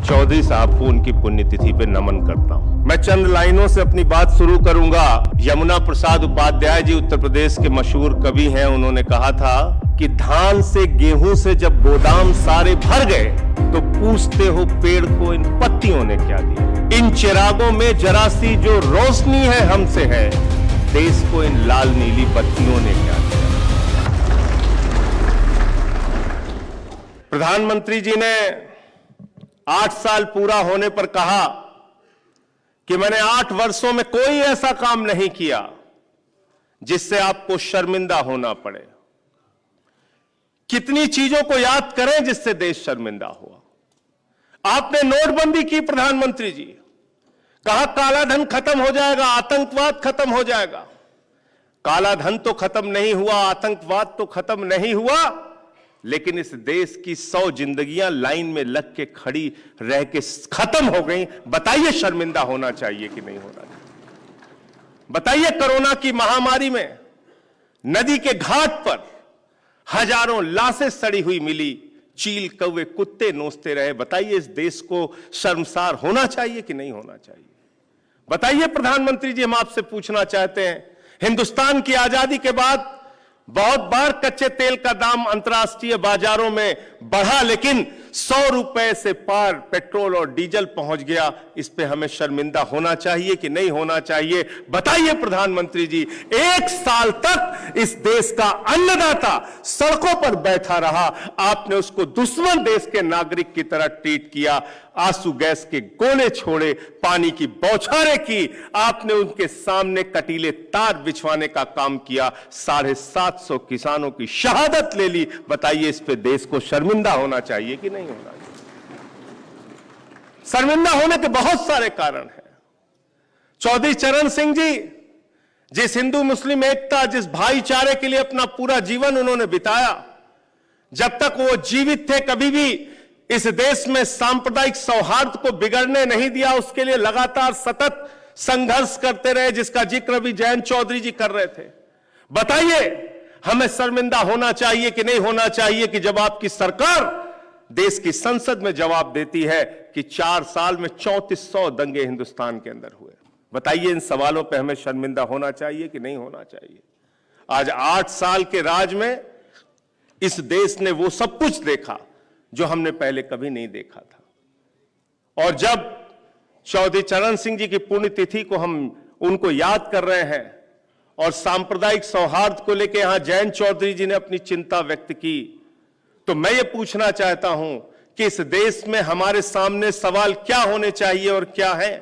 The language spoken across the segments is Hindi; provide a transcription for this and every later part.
चौधरी साहब को उनकी पुण्यतिथि पे नमन करता हूं। मैं चंद लाइनों से अपनी बात शुरू करूंगा। यमुना प्रसाद उपाध्याय जी उत्तर प्रदेश के मशहूर कवि हैं। उन्होंने कहा था कि धान से गेहूं से जब गोदाम सारे भर गए तो पूछते हो पेड़ को इन पत्तियों ने क्या दिया। इन चिरागों में जरा सी जो रोशनी है हमसे है, देश को इन लाल नीली बत्तियों ने क्या दिया। प्रधानमंत्री जी ने 8 साल पूरा होने पर कहा कि मैंने 8 वर्षों में कोई ऐसा काम नहीं किया जिससे आपको शर्मिंदा होना पड़े। कितनी चीजों को याद करें जिससे देश शर्मिंदा हुआ। आपने नोटबंदी की प्रधानमंत्री जी, कहा काला धन खत्म हो जाएगा, आतंकवाद खत्म हो जाएगा। काला धन तो खत्म नहीं हुआ, आतंकवाद तो खत्म नहीं हुआ, लेकिन इस देश की 100 जिंदगियां लाइन में लग के खड़ी रह के खत्म हो गई। बताइए शर्मिंदा होना चाहिए कि नहीं होना चाहिए। बताइए कोरोना की महामारी में नदी के घाट पर हजारों लाशें सड़ी हुई मिली, चील कौवे कुत्ते नोचते रहे। बताइए इस देश को शर्मसार होना चाहिए कि नहीं होना चाहिए। बताइए प्रधानमंत्री जी, हम आपसे पूछना चाहते हैं, हिंदुस्तान की आजादी के बाद बहुत बार कच्चे तेल का दाम अंतर्राष्ट्रीय बाजारों में बढ़ा, लेकिन 100 रुपए से पार पेट्रोल और डीजल पहुंच गया। इस पे हमें शर्मिंदा होना चाहिए कि नहीं होना चाहिए। बताइए प्रधानमंत्री जी, 1 साल तक इस देश का अन्नदाता सड़कों पर बैठा रहा, आपने उसको दुश्मन देश के नागरिक की तरह ट्रीट किया। आंसू गैस के गोले छोड़े, पानी की बौछारें की, आपने उनके सामने कटीले तार बिछवाने का काम किया। 750 किसानों की शहादत ले ली। बताइए इस पे देश को शर्मिंदा होना चाहिए कि नहीं होना चाहिए। शर्मिंदा होने के बहुत सारे कारण हैं। चौधरी चरण सिंह जी, जिस हिंदू मुस्लिम एकता, जिस भाईचारे के लिए अपना पूरा जीवन उन्होंने बिताया, जब तक वो जीवित थे कभी भी इस देश में सांप्रदायिक सौहार्द को बिगड़ने नहीं दिया। उसके लिए लगातार सतत संघर्ष करते रहे, जिसका जिक्र भी जयंत चौधरी जी कर रहे थे। बताइए हमें शर्मिंदा होना चाहिए कि नहीं होना चाहिए कि जब आपकी सरकार देश की संसद में जवाब देती है कि 4 साल में 3400 दंगे हिंदुस्तान के अंदर हुए। बताइए इन सवालों पे हमें शर्मिंदा होना चाहिए कि नहीं होना चाहिए। आज 8 साल के राज में इस देश ने वो सब कुछ देखा जो हमने पहले कभी नहीं देखा था। और जब चौधरी चरण सिंह जी की पुण्यतिथि को हम उनको याद कर रहे हैं और सांप्रदायिक सौहार्द को लेकर यहां जयंत चौधरी जी ने अपनी चिंता व्यक्त की, तो मैं ये पूछना चाहता हूं कि इस देश में हमारे सामने सवाल क्या होने चाहिए और क्या है।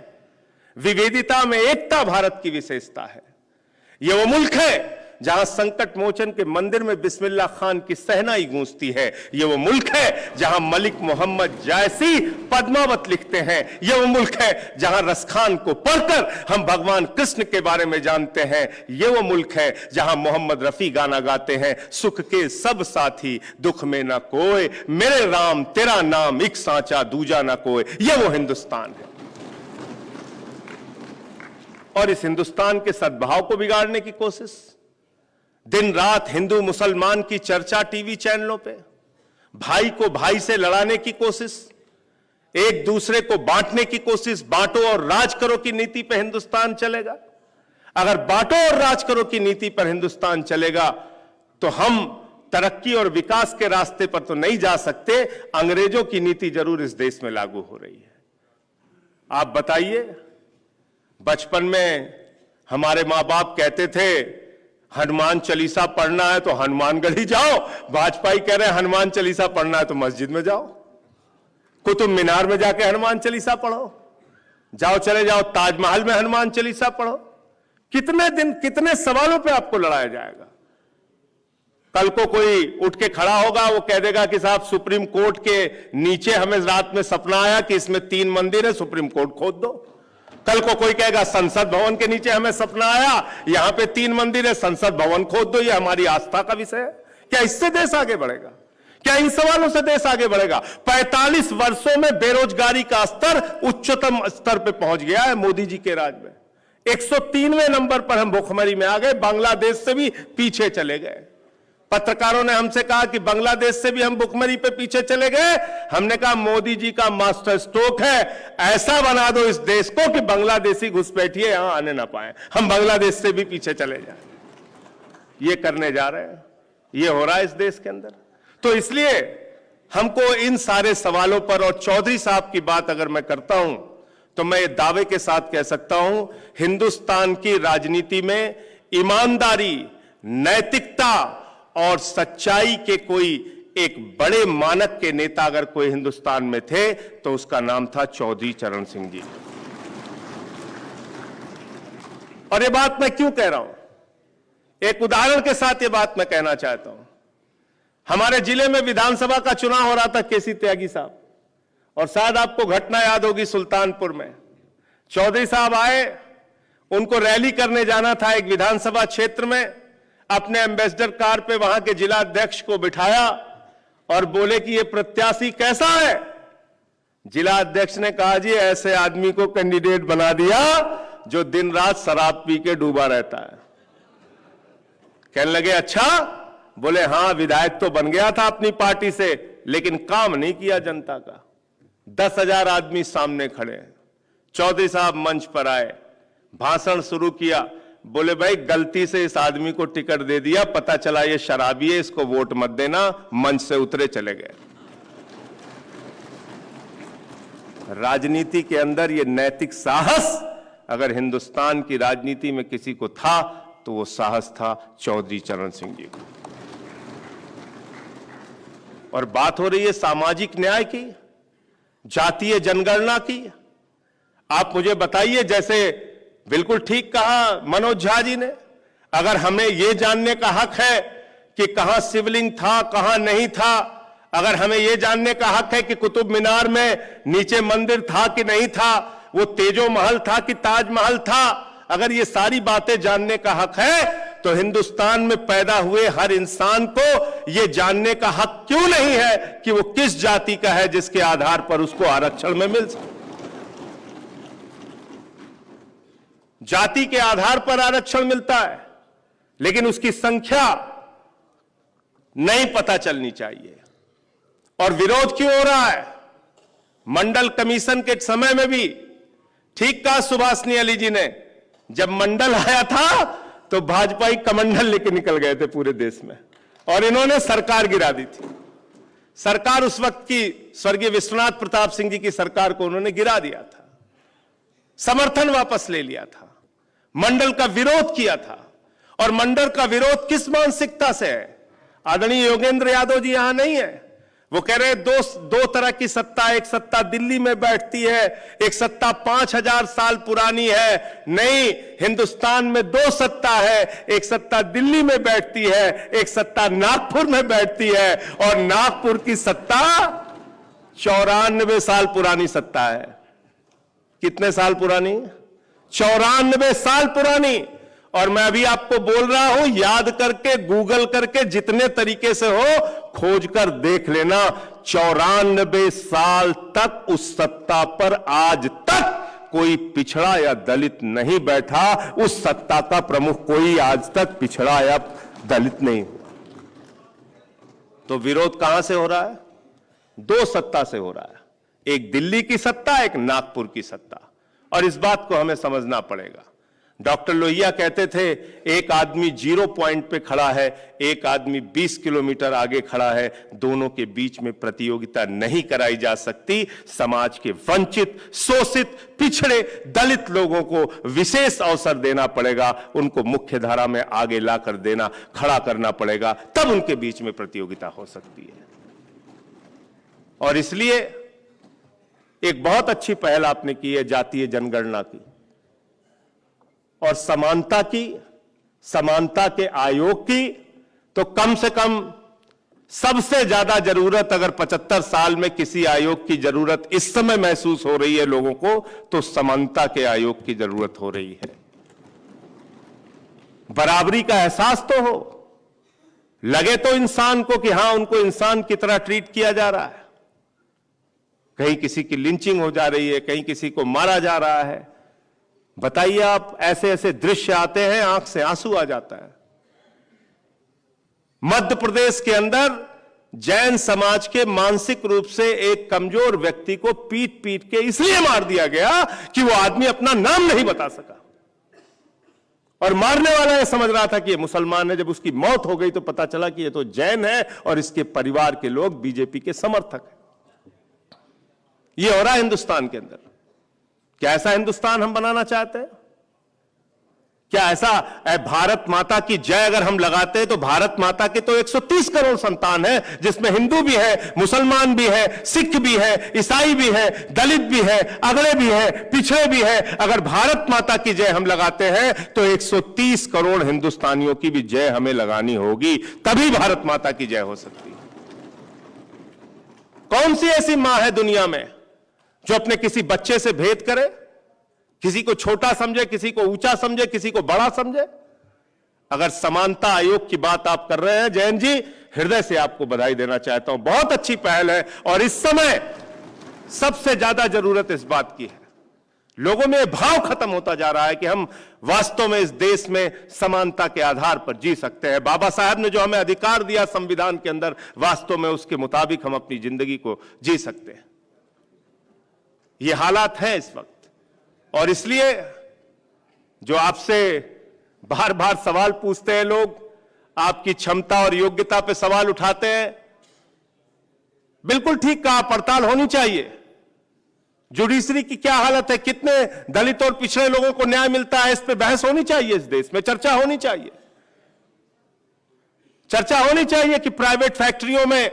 विविधता में एकता भारत की विशेषता है। यह वो मुल्क है जहां संकट मोचन के मंदिर में बिस्मिल्लाह खान की सहनाई गूंजती है। यह वो मुल्क है जहां मलिक मोहम्मद जायसी पद्मावत लिखते हैं। यह वो मुल्क है जहां रसखान को पढ़कर हम भगवान कृष्ण के बारे में जानते हैं। यह वो मुल्क है जहां मोहम्मद रफी गाना गाते हैं, सुख के सब साथी दुख में ना कोई, मेरे राम तेरा नाम एक सांचा दूजा ना कोई। यह वो हिंदुस्तान है। और इस हिंदुस्तान के सद्भाव को बिगाड़ने की कोशिश, दिन रात हिंदू मुसलमान की चर्चा टीवी चैनलों पे, भाई को भाई से लड़ाने की कोशिश, एक दूसरे को बांटने की कोशिश, बांटो और राज करो की नीति पे हिंदुस्तान चलेगा। अगर बांटो और राज करो की नीति पर हिंदुस्तान चलेगा तो हम तरक्की और विकास के रास्ते पर तो नहीं जा सकते। अंग्रेजों की नीति जरूर इस देश में लागू हो रही है। आप बताइए, बचपन में हमारे मां बाप कहते थे हनुमान चालीसा पढ़ना है तो हनुमानगढ़ ही जाओ। वाजपेयी कह रहे हैं हनुमान चालीसा पढ़ना है तो मस्जिद में जाओ, कुतुब मीनार में जाके हनुमान चालीसा पढ़ो, जाओ चले जाओ ताजमहल में हनुमान चालीसा पढ़ो। कितने दिन, कितने सवालों पे आपको लड़ाया जाएगा। कल को कोई उठ के खड़ा होगा, वो कह देगा कि साहब सुप्रीम कोर्ट के नीचे हमें रात में सपना आया कि इसमें 3 मंदिर है, सुप्रीम कोर्ट खोद दो। कल को कोई कहेगा संसद भवन के नीचे हमें सपना आया, यहां पे 3 मंदिर है, संसद भवन खोद दो। ये हमारी आस्था का विषय है। क्या इससे देश आगे बढ़ेगा? क्या इन सवालों से देश आगे बढ़ेगा? 45 वर्षों में बेरोजगारी का स्तर उच्चतम स्तर पे पहुंच गया है मोदी जी के राज में। 103वें नंबर पर हम भुखमरी में आ गए, बांग्लादेश से भी पीछे चले गए। पत्रकारों ने हमसे कहा कि बांग्लादेश से भी हम भुखमरी पे पीछे चले गए। हमने कहा मोदी जी का मास्टर स्ट्रोक है, ऐसा बना दो इस देश को कि बांग्लादेशी घुसपैठिए यहां आने ना पाए, हम बांग्लादेश से भी पीछे चले जाए। ये करने जा रहे हैं, ये हो रहा है इस देश के अंदर। तो इसलिए हमको इन सारे सवालों पर, और चौधरी साहब की बात अगर मैं करता हूं तो मैं ये दावे के साथ कह सकता हूं, हिंदुस्तान की राजनीति में ईमानदारी, नैतिकता और सच्चाई के कोई एक बड़े मानक के नेता अगर कोई हिंदुस्तान में थे तो उसका नाम था चौधरी चरण सिंह जी। और ये बात मैं क्यों कह रहा हूं, एक उदाहरण के साथ ये बात मैं कहना चाहता हूं। हमारे जिले में विधानसभा का चुनाव हो रहा था, केसी त्यागी साहब, और शायद आपको घटना याद होगी सुल्तानपुर में चौधरी साहब आए, उनको रैली करने जाना था एक विधानसभा क्षेत्र में, अपने एम्बेसडर कार पे वहां के जिला अध्यक्ष को बिठाया और बोले कि ये प्रत्याशी कैसा है। जिला अध्यक्ष ने कहा जी ऐसे आदमी को कैंडिडेट बना दिया जो दिन रात शराब पी के डूबा रहता है। कहने लगे अच्छा, बोले हां विधायक तो बन गया था अपनी पार्टी से लेकिन काम नहीं किया जनता का। 10,000 आदमी सामने खड़े, चौधरी साहब मंच पर आए, भाषण शुरू किया, बोले भाई गलती से इस आदमी को टिकट दे दिया, पता चला ये शराबी है, इसको वोट मत देना। मंच से उतरे चले गए। राजनीति के अंदर ये नैतिक साहस अगर हिंदुस्तान की राजनीति में किसी को था तो वो साहस था चौधरी चरण सिंह जी को। और बात हो रही है सामाजिक न्याय की, जातीय जनगणना की। आप मुझे बताइए, जैसे बिल्कुल ठीक कहा मनोज झा जी ने, अगर हमें यह जानने का हक है कि कहां शिवलिंग था कहां नहीं था, अगर हमें यह जानने का हक है कि कुतुब मीनार में नीचे मंदिर था कि नहीं था, वो तेजो महल था कि ताजमहल था, अगर ये सारी बातें जानने का हक है तो हिंदुस्तान में पैदा हुए हर इंसान को यह जानने का हक क्यों नहीं है कि वो किस जाति का है जिसके आधार पर उसको आरक्षण में मिल सके। जाति के आधार पर आरक्षण मिलता है लेकिन उसकी संख्या नहीं पता चलनी चाहिए। और विरोध क्यों हो रहा है? मंडल कमीशन के समय में भी ठीक कहा सुभाषनी अली जी ने, जब मंडल आया था तो भाजपाई कमंडल लेके निकल गए थे पूरे देश में और इन्होंने सरकार गिरा दी थी। सरकार उस वक्त की स्वर्गीय विश्वनाथ प्रताप सिंह जी की सरकार को उन्होंने गिरा दिया था, समर्थन वापस ले लिया था, मंडल का विरोध किया था। और मंडल का विरोध किस मानसिकता से है? आदरणीय योगेंद्र यादव जी यहां नहीं है, वो कह रहे दो तरह की सत्ता, एक सत्ता दिल्ली में बैठती है, एक सत्ता 5000 साल पुरानी है। नहीं, हिंदुस्तान में दो सत्ता है, एक सत्ता दिल्ली में बैठती है, एक सत्ता नागपुर में बैठती है। और नागपुर की सत्ता 94 साल पुरानी सत्ता है। कितने साल पुरानी? 94 साल पुरानी। और मैं अभी आपको बोल रहा हूं, याद करके, गूगल करके, जितने तरीके से हो खोज कर देख लेना, 94 साल तक उस सत्ता पर आज तक कोई पिछड़ा या दलित नहीं बैठा। उस सत्ता का प्रमुख कोई आज तक पिछड़ा या दलित नहीं हुआ। तो विरोध कहां से हो रहा है? दो सत्ता से हो रहा है, एक दिल्ली की सत्ता, एक नागपुर की सत्ता। और इस बात को हमें समझना पड़ेगा। डॉक्टर लोहिया कहते थे, एक आदमी 0 पॉइंट पे खड़ा है, एक आदमी 20 किलोमीटर आगे खड़ा है, दोनों के बीच में प्रतियोगिता नहीं कराई जा सकती। समाज के वंचित, शोषित, पिछड़े, दलित लोगों को विशेष अवसर देना पड़ेगा, उनको मुख्य धारा में आगे लाकर देना, खड़ा करना पड़ेगा, तब उनके बीच में प्रतियोगिता हो सकती है। और इसलिए एक बहुत अच्छी पहल आपने की है जातीय जनगणना की और समानता की, समानता के आयोग की। तो कम से कम सबसे ज्यादा जरूरत अगर 75 साल में किसी आयोग की जरूरत इस समय महसूस हो रही है लोगों को, तो समानता के आयोग की जरूरत हो रही है। बराबरी का एहसास तो हो, लगे तो इंसान को कि हां उनको इंसान की तरह ट्रीट किया जा रहा है। कहीं किसी की लिंचिंग हो जा रही है, कहीं किसी को मारा जा रहा है। बताइए आप, ऐसे ऐसे दृश्य आते हैं, आंख से आंसू आ जाता है। मध्य प्रदेश के अंदर जैन समाज के मानसिक रूप से एक कमजोर व्यक्ति को पीट पीट के इसलिए मार दिया गया कि वो आदमी अपना नाम नहीं बता सका, और मारने वाला यह समझ रहा था कि ये मुसलमान है। जब उसकी मौत हो गई तो पता चला कि ये तो जैन है और इसके परिवार के लोग बीजेपी के समर्थक हैं। ये हो रहा है हिंदुस्तान के अंदर। क्या ऐसा हिंदुस्तान हम बनाना चाहते हैं? क्या ऐसा भारत माता की जय अगर हम लगाते हैं तो भारत माता के तो 130 करोड़ संतान है, जिसमें हिंदू भी है, मुसलमान भी है, सिख भी है, ईसाई भी है, दलित भी है, अगड़े भी है, पिछड़े भी है। अगर भारत माता की जय हम लगाते हैं तो 130 करोड़ हिंदुस्तानियों की भी जय हमें लगानी होगी, तभी भारत माता की जय हो सकती है। कौन सी ऐसी मां है दुनिया में जो अपने किसी बच्चे से भेद करे, किसी को छोटा समझे, किसी को ऊंचा समझे, किसी को बड़ा समझे? अगर समानता आयोग की बात आप कर रहे हैं जैन जी, हृदय से आपको बधाई देना चाहता हूं। बहुत अच्छी पहल है और इस समय सबसे ज्यादा जरूरत इस बात की है। लोगों में भाव खत्म होता जा रहा है कि हम वास्तव में इस देश में समानता के आधार पर जी सकते हैं। बाबा साहब ने जो हमें अधिकार दिया संविधान के अंदर, वास्तव में उसके मुताबिक हम अपनी जिंदगी को जी सकते हैं। ये हालात हैं इस वक्त, और इसलिए जो आपसे बार बार सवाल पूछते हैं लोग, आपकी क्षमता और योग्यता पे सवाल उठाते हैं, बिल्कुल ठीक कहा, पड़ताल होनी चाहिए। जुडिशरी की क्या हालत है, कितने दलित और पिछड़े लोगों को न्याय मिलता है, इस पे बहस होनी चाहिए। इस देश में चर्चा होनी चाहिए। चर्चा होनी चाहिए कि प्राइवेट फैक्ट्रियों में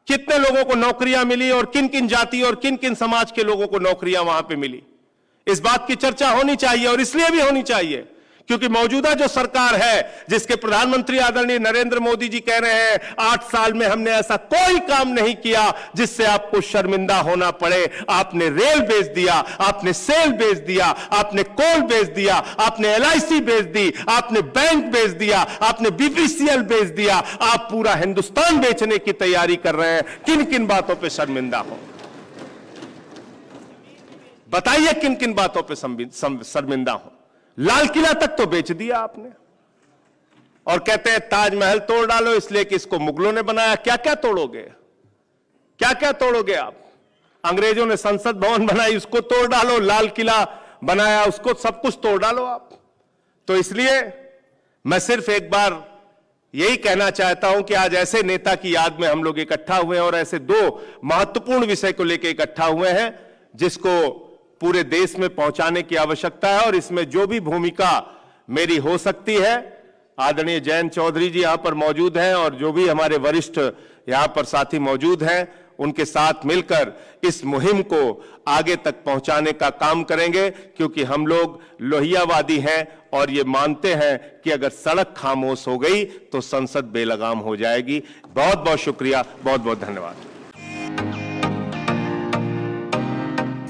कितने लोगों को नौकरियां मिली और किन किन जाति और किन किन समाज के लोगों को नौकरियां वहां पे मिली। इस बात की चर्चा होनी चाहिए, और इसलिए भी होनी चाहिए क्योंकि मौजूदा जो सरकार है, जिसके प्रधानमंत्री आदरणीय नरेंद्र मोदी जी कह रहे हैं 8 साल में हमने ऐसा कोई काम नहीं किया जिससे आपको शर्मिंदा होना पड़े। आपने रेल बेच दिया, आपने सेल बेच दिया, आपने कोल बेच दिया, आपने LIC बेच दी, आपने बैंक बेच दिया, आपने BPCL बेच दिया। आप पूरा हिंदुस्तान बेचने की तैयारी कर रहे हैं। किन किन बातों पर शर्मिंदा हो, बताइए किन किन बातों पे शर्मिंदा हो? लाल किला तक तो बेच दिया आपने, और कहते हैं ताजमहल तोड़ डालो इसलिए कि इसको मुगलों ने बनाया। क्या क्या तोड़ोगे, क्या क्या तोड़ोगे आप? अंग्रेजों ने संसद भवन बनाई, उसको तोड़ डालो, लाल किला बनाया, उसको सब कुछ तोड़ डालो आप। तो इसलिए मैं सिर्फ एक बार यही कहना चाहता हूं कि आज ऐसे नेता की याद में हम लोग इकट्ठा हुए हैं और ऐसे 2 महत्वपूर्ण विषय को लेकर इकट्ठा हुए हैं जिसको पूरे देश में पहुंचाने की आवश्यकता है। और इसमें जो भी भूमिका मेरी हो सकती है, आदरणीय जयंत चौधरी जी यहां पर मौजूद हैं और जो भी हमारे वरिष्ठ यहां पर साथी मौजूद हैं, उनके साथ मिलकर इस मुहिम को आगे तक पहुंचाने का काम करेंगे, क्योंकि हम लोग लोहियावादी हैं और ये मानते हैं कि अगर सड़क खामोश हो गई तो संसद बेलगाम हो जाएगी। बहुत बहुत शुक्रिया, बहुत बहुत धन्यवाद।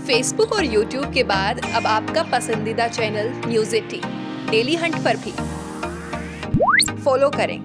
फेसबुक और यूट्यूब के बाद अब आपका पसंदीदा चैनल न्यूज़ 18 डेली हंट पर भी फॉलो करें।